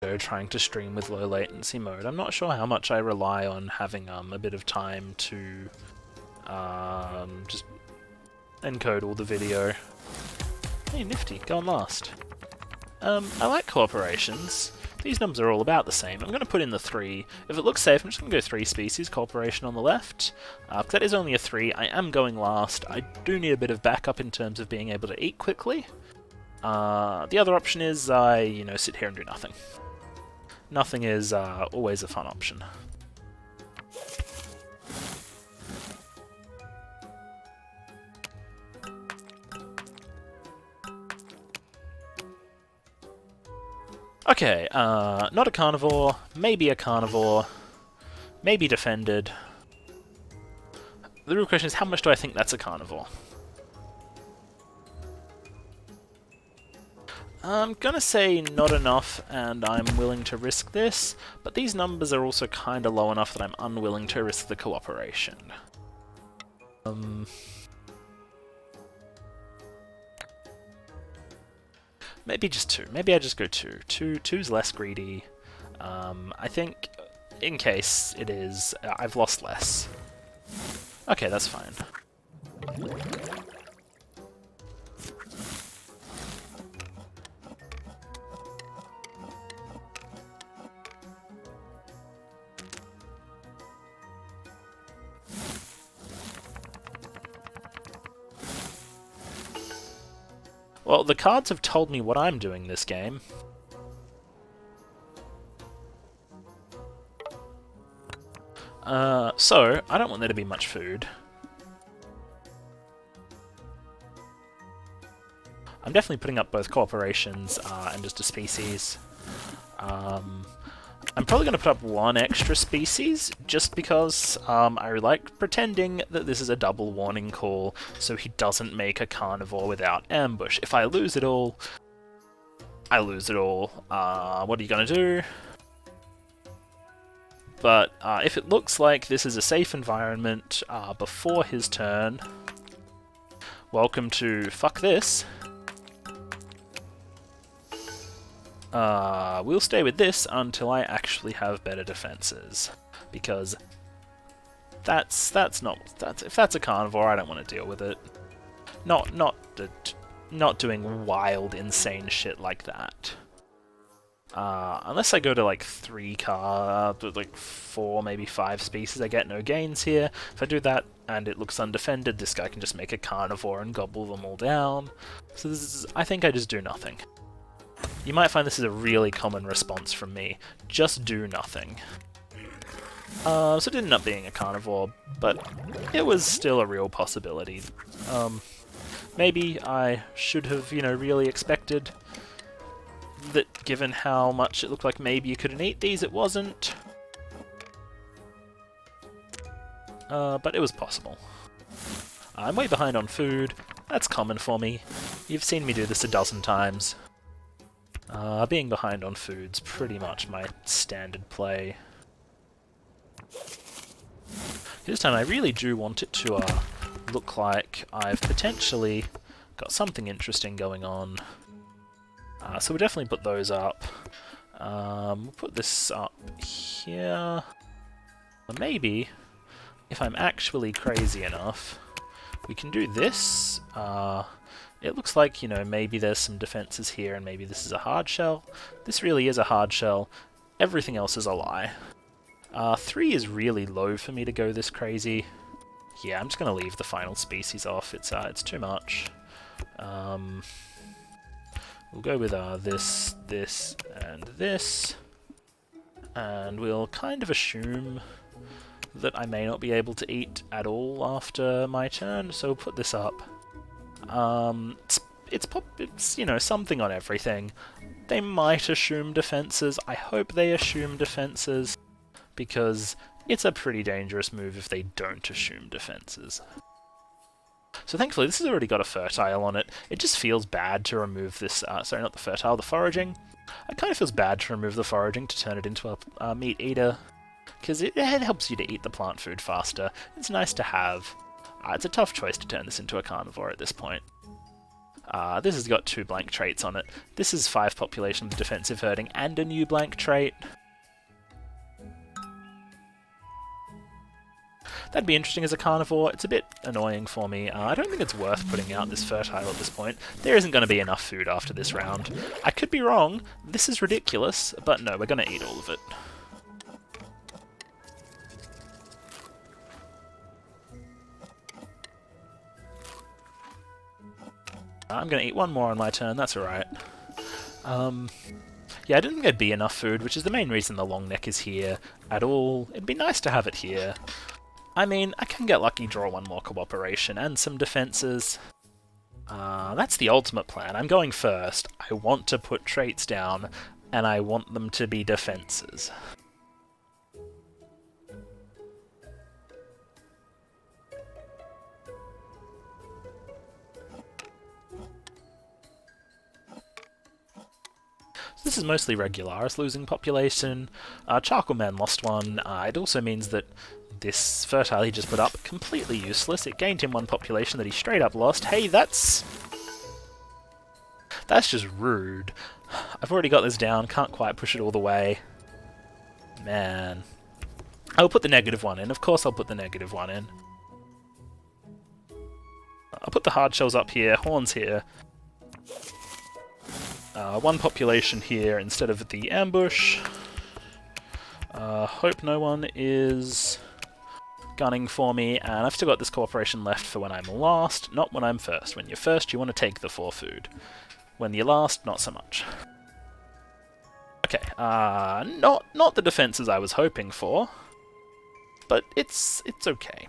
video trying to stream with low latency mode. I'm not sure how much I rely on having a bit of time to just encode all the video. Hey, nifty, going last. I like cooperations. These numbers are all about the same. I'm going to put in the 3. If it looks safe, I'm just going to go 3 species, cooperation on the left. Because that is only a 3. I am going last. I do need a bit of backup in terms of being able to eat quickly. The other option is I, sit here and do nothing. Nothing is always a fun option. Okay, not a carnivore, maybe defended. The real question is, how much do I think that's a carnivore? I'm gonna say not enough, and I'm willing to risk this, but these numbers are also kinda low enough that I'm unwilling to risk the cooperation. Maybe just 2. Maybe I just go 2. 2's less greedy. I think, in case it is, I've lost less. Okay, that's fine. Well, the cards have told me what I'm doing this game. So, I don't want there to be much food. I'm definitely putting up both cooperations and just a species. I'm probably going to put up 1 extra species, just because I like pretending that this is a double warning call, so he doesn't make a carnivore without ambush. If I lose it all, I lose it all. What are you going to do? But if it looks like this is a safe environment before his turn, welcome to fuck this. We'll stay with this until I actually have better defenses, because if that's a carnivore, I don't want to deal with it. Not doing wild, insane shit like that. Unless I go to like 4, maybe 5 species, I get no gains here. If I do that and it looks undefended, this guy can just make a carnivore and gobble them all down. So I think I just do nothing. You might find this is a really common response from me. Just do nothing. So it didn't end up being a carnivore, but it was still a real possibility. Maybe I should have, really expected that given how much it looked like maybe you couldn't eat these, it wasn't. But it was possible. I'm way behind on food. That's common for me. You've seen me do this a dozen times. Being behind on food's pretty much my standard play. This time I really do want it to look like I've potentially got something interesting going on. So we'll definitely put those up. We'll put this up here. Maybe, if I'm actually crazy enough, we can do this. It looks like, maybe there's some defenses here and maybe this is a hard shell. This really is a hard shell. Everything else is a lie. 3 is really low for me to go this crazy. Yeah, I'm just going to leave the final species off. It's too much. We'll go with this, this, and this. And we'll kind of assume that I may not be able to eat at all after my turn, so we'll put this up. It's something on everything. They might assume defenses. I hope they assume defenses, because it's a pretty dangerous move if they don't assume defenses. So thankfully this has already got a fertile on it. It just feels bad to remove this, sorry, not the fertile, the foraging. It kind of feels bad to remove the foraging to turn it into a meat eater, because it helps you to eat the plant food faster. It's nice to have. It's a tough choice to turn this into a carnivore at this point. This has got 2 blank traits on it. This is 5 population with defensive herding and a new blank trait. That'd be interesting as a carnivore. It's a bit annoying for me. I don't think it's worth putting out this fertile at this point. There isn't going to be enough food after this round. I could be wrong. This is ridiculous, but no, we're going to eat all of it. I'm going to eat one more on my turn, that's alright. Yeah, I didn't think there'd be enough food, which is the main reason the long neck is here at all. It'd be nice to have it here. I mean, I can get lucky, draw 1 more cooperation and some defences. That's the ultimate plan. I'm going first. I want to put traits down, and I want them to be defences. This is mostly Regularus losing population. Charkleman lost one. It also means that this fertile he just put up, completely useless. It gained him 1 population that he straight up lost. Hey, that's just rude. I've already got this down, can't quite push it all the way. Man. I'll put the -1 in. Of course I'll put the -1 in. I'll put the hard shells up here, horns here. 1 population here instead of the ambush. Hope no one is gunning for me, and I've still got this cooperation left for when I'm last, not when I'm first. When you're first, you want to take the 4 food. When you're last, not so much. Okay, not the defenses I was hoping for, but it's okay.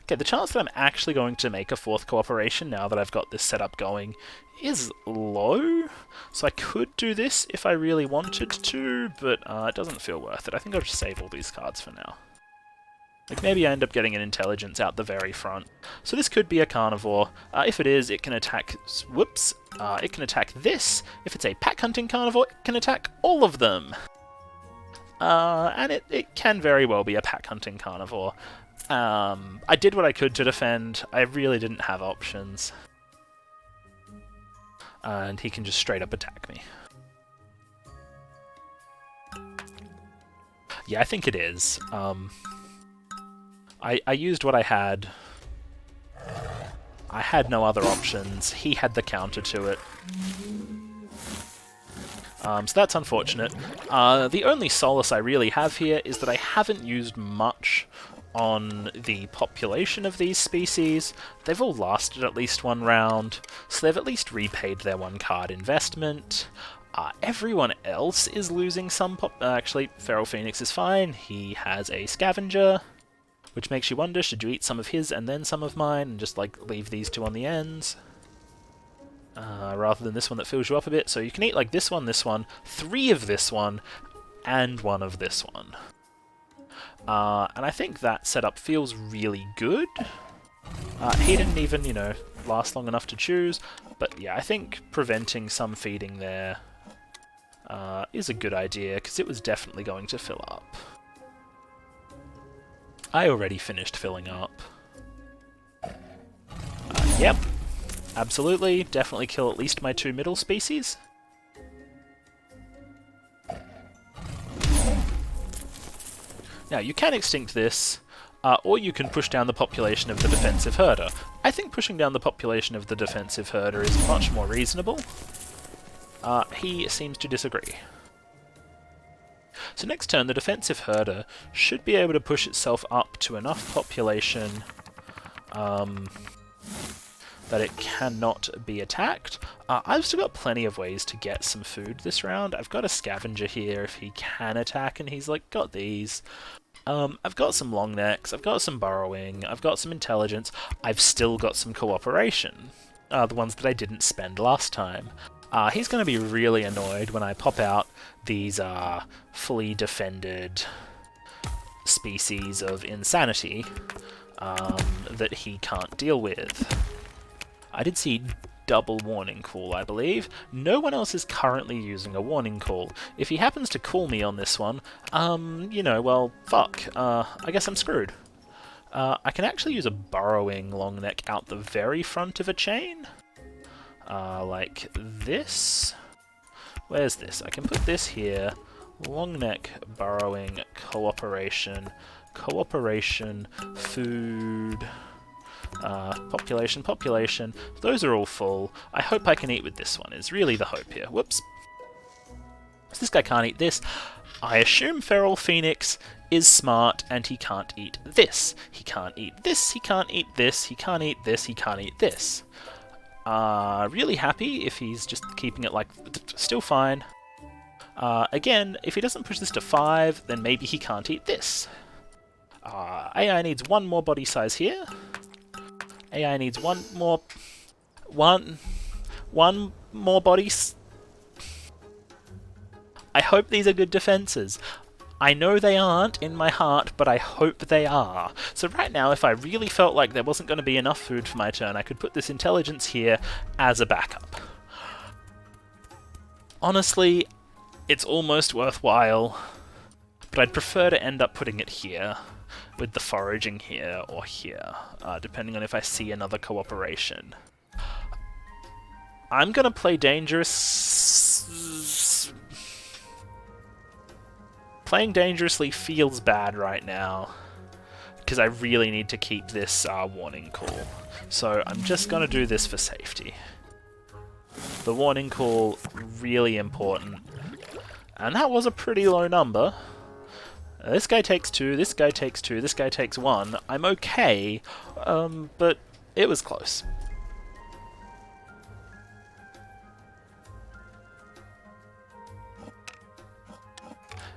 Okay, the chance that I'm actually going to make a 4th cooperation now that I've got this setup going is low, so I could do this if I really wanted to, but it doesn't feel worth it. I think I'll just save all these cards for now. Like, maybe I end up getting an intelligence out the very front. So this could be a carnivore. If it is, it can attack... Whoops! It can attack this. If it's a pack-hunting carnivore, it can attack all of them. And it can very well be a pack-hunting carnivore. I did what I could to defend. I really didn't have options. And he can just straight up attack me. Yeah, I think it is. I used what I had. I had no other options. He had the counter to it. So that's unfortunate. The only solace I really have here is that I haven't used much on the population of these species. They've all lasted at least 1 round, so they've at least repaid their 1 card investment. Everyone else is losing some actually, Feral Phoenix is fine. He has a Scavenger, which makes you wonder, should you eat some of his and then some of mine, and just, like, leave these 2 on the ends? Rather than this one that fills you up a bit. So you can eat, like, this one, 3 of this one, and 1 of this one. And I think that setup feels really good. He didn't even, you know, last long enough to choose, but yeah, I think preventing some feeding there is a good idea, because it was definitely going to fill up. I already finished filling up. Yep, absolutely, definitely kill at least my 2 middle species. Now, you can extinct this, or you can push down the population of the defensive herder. I think pushing down the population of the defensive herder is much more reasonable. He seems to disagree. So next turn, the defensive herder should be able to push itself up to enough population that it cannot be attacked. I've still got plenty of ways to get some food this round. I've got a scavenger here if he can attack, and he's like, got these. I've got some long necks, I've got some burrowing, I've got some intelligence, I've still got some cooperation. The ones that I didn't spend last time. He's going to be really annoyed when I pop out these fully defended species of insanity that he can't deal with. I did see double warning call, I believe. No one else is currently using a warning call. If he happens to call me on this one, you know, well, fuck. I guess I'm screwed. I can actually use a burrowing long neck out the very front of a chain. like this. Where's this? I can put this here. Long neck, burrowing, cooperation, food, population. Those are all full. I hope I can eat with this one, is really the hope here. Whoops. So this guy can't eat this. I assume Feral Phoenix is smart and he can't eat this. He can't eat this, he can't eat this, he can't eat this, he can't eat this. Really happy if he's just keeping it like, still fine. Again, if he doesn't push this to 5, then maybe he can't eat this. AI needs one more body size here. AI needs one more body. I hope these are good defenses. I know they aren't in my heart, but I hope they are. So right now, if I really felt like there wasn't going to be enough food for my turn, I could put this intelligence here as a backup. Honestly, it's almost worthwhile, but I'd prefer to end up putting it here, with the foraging here or here, depending on if I see another cooperation. I'm gonna play dangerous. Playing dangerously feels bad right now, because I really need to keep this warning call. So I'm just gonna do this for safety. The warning call, really important. And that was a pretty low number. This guy takes 2, this guy takes 2, this guy takes 1. I'm okay, but it was close.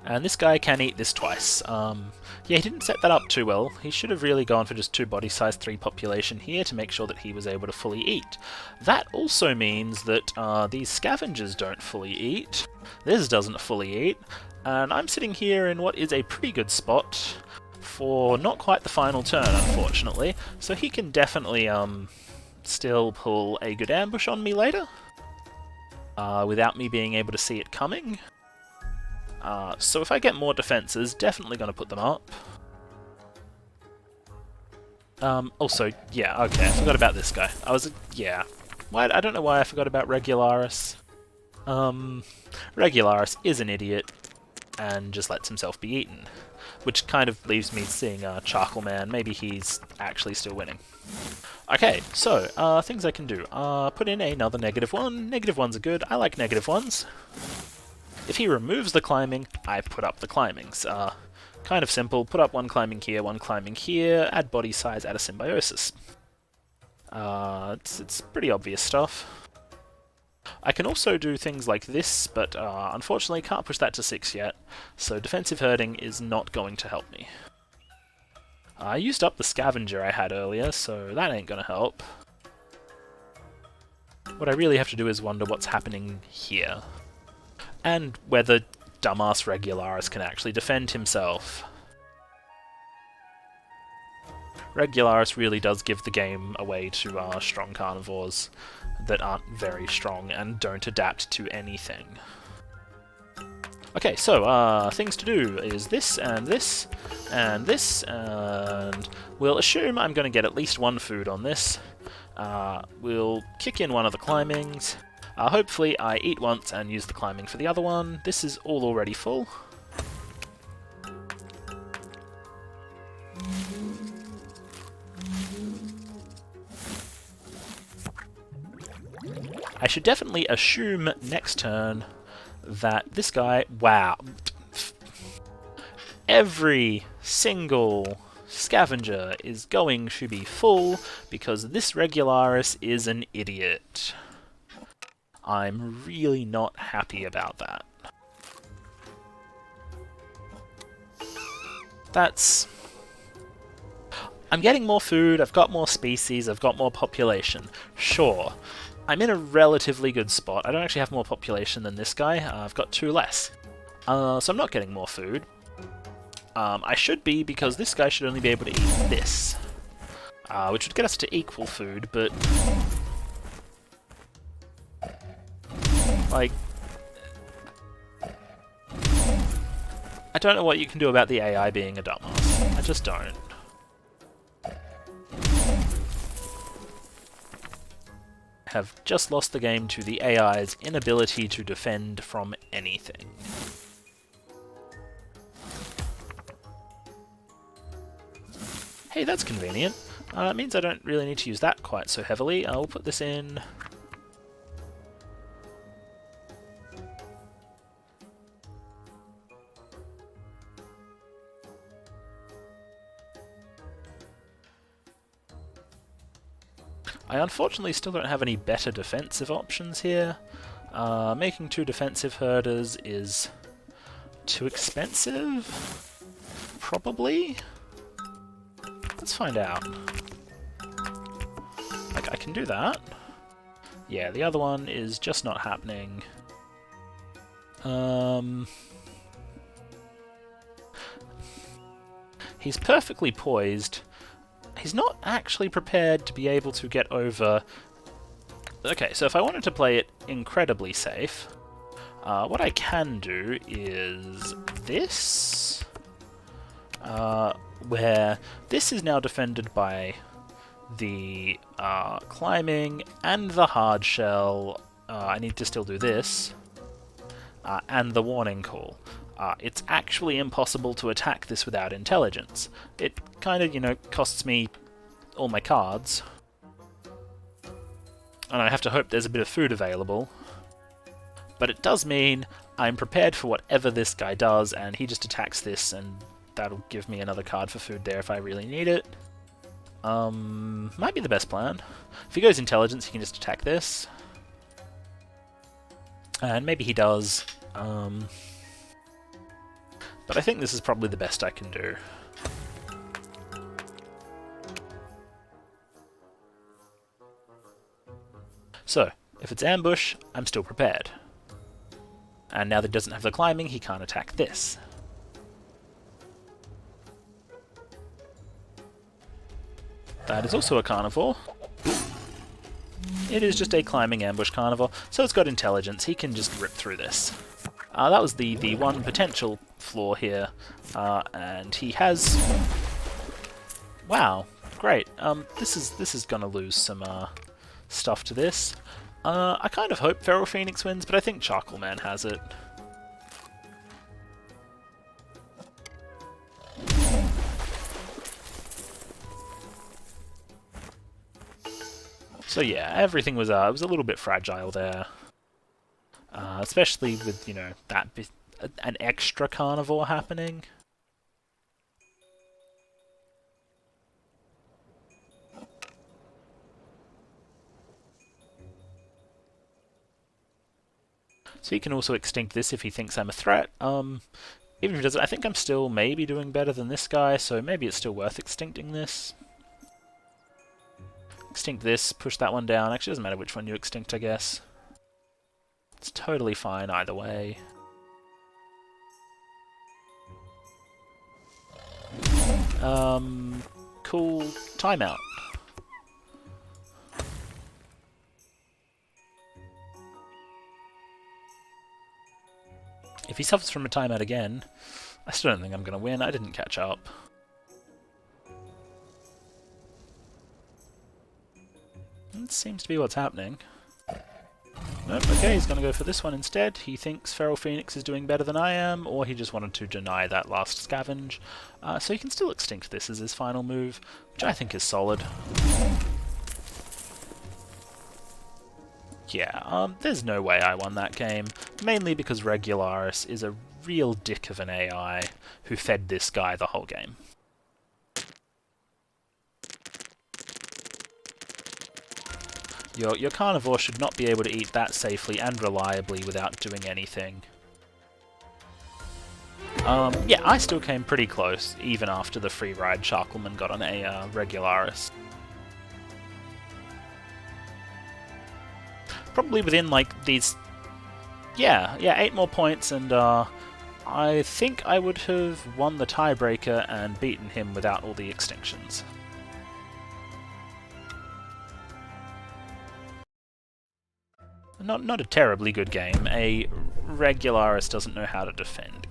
And this guy can eat this twice. Yeah, he didn't set that up too well. He should have really gone for just 2 body size, 3 population here to make sure that he was able to fully eat. That also means that these scavengers don't fully eat. This doesn't fully eat. And I'm sitting here in what is a pretty good spot for not quite the final turn, unfortunately. So he can definitely still pull a good ambush on me later, without me being able to see it coming. So if I get more defenses, definitely going to put them up. Also, yeah, okay, I forgot about this guy. Yeah. I don't know why I forgot about Regularus. Regularus is an idiot, and just lets himself be eaten. Which kind of leaves me seeing Charkleman. Maybe he's actually still winning. Okay, so, things I can do. Put in another -1. -1s are good. I like -1s. If he removes the climbing, I put up the climbings. Kind of simple. Put up 1 climbing here, 1 climbing here, add body size, add a symbiosis. It's pretty obvious stuff. I can also do things like this, but unfortunately can't push that to 6 yet, so defensive herding is not going to help me. I used up the scavenger I had earlier, so that ain't gonna help. What I really have to do is wonder what's happening here, and whether dumbass Regularus can actually defend himself. Regularus really does give the game away to strong carnivores that aren't very strong and don't adapt to anything. Okay, so things to do is this and this and this, and we'll assume I'm going to get at least 1 food on this. We'll kick in one of the climbings. Hopefully I eat once and use the climbing for the other one. This is all already full. I should definitely assume next turn that this guy... Wow. Every single scavenger is going to be full because this Regularus is an idiot. I'm really not happy about that. I'm getting more food, I've got more species, I've got more population. Sure. I'm in a relatively good spot. I don't actually have more population than this guy. I've got 2 less. So I'm not getting more food. I should be, because this guy should only be able to eat this. Which would get us to equal food, but... like... I don't know what you can do about the AI being a dumbass. I just don't. have just lost the game to the AI's inability to defend from anything. Hey, that's convenient. It means I don't really need to use that quite so heavily. I'll put this in. I unfortunately still don't have any better defensive options here. Making 2 defensive herders is too expensive? Probably? Let's find out. Like, I can do that. Yeah, the other one is just not happening. He's perfectly poised. He's not actually prepared to be able to get over... Okay, so if I wanted to play it incredibly safe, what I can do is this, where this is now defended by the climbing and the hard shell. I need to still do this, and the warning call. It's actually impossible to attack this without intelligence. It kind of, you know, costs me all my cards. And I have to hope there's a bit of food available. But it does mean I'm prepared for whatever this guy does, and he just attacks this, and that'll give me another card for food there if I really need it. Might be the best plan. If he goes intelligence, he can just attack this. And maybe he does. But I think this is probably the best I can do. So, if it's ambush, I'm still prepared. And now that he doesn't have the climbing, he can't attack this. That is also a carnivore. It is just a climbing ambush carnivore, so it's got intelligence. He can just rip through this. That was the one potential flaw here, and he has... Wow, great. This is gonna lose some stuff to this. I kind of hope Feral Phoenix wins, but I think Charkleman has it. So yeah, everything was was a little bit fragile there, especially with, you know, that bit, an extra carnivore happening. So he can also extinct this if he thinks I'm a threat. Even if he doesn't, I think I'm still maybe doing better than this guy, so maybe it's still worth extincting this. Extinct this, push that one down. Actually, it doesn't matter which one you extinct, I guess. It's totally fine either way. Cool. Timeout. If he suffers from a timeout again, I still don't think I'm going to win. I didn't catch up. That seems to be what's happening. Nope, okay, he's going to go for this one instead. He thinks Feral Phoenix is doing better than I am, or he just wanted to deny that last scavenge. So he can still extinct this as his final move, which I think is solid. Yeah, there's no way I won that game, mainly because Regularus is a real dick of an AI who fed this guy the whole game. Your carnivore should not be able to eat that safely and reliably without doing anything. Yeah, I still came pretty close, even after the free ride Charkleman got on a Regularus. Probably within, like, these... Yeah, 8 more points, and I think I would have won the tiebreaker and beaten him without all the extinctions. Not a terribly good game. A Regularus doesn't know how to defend.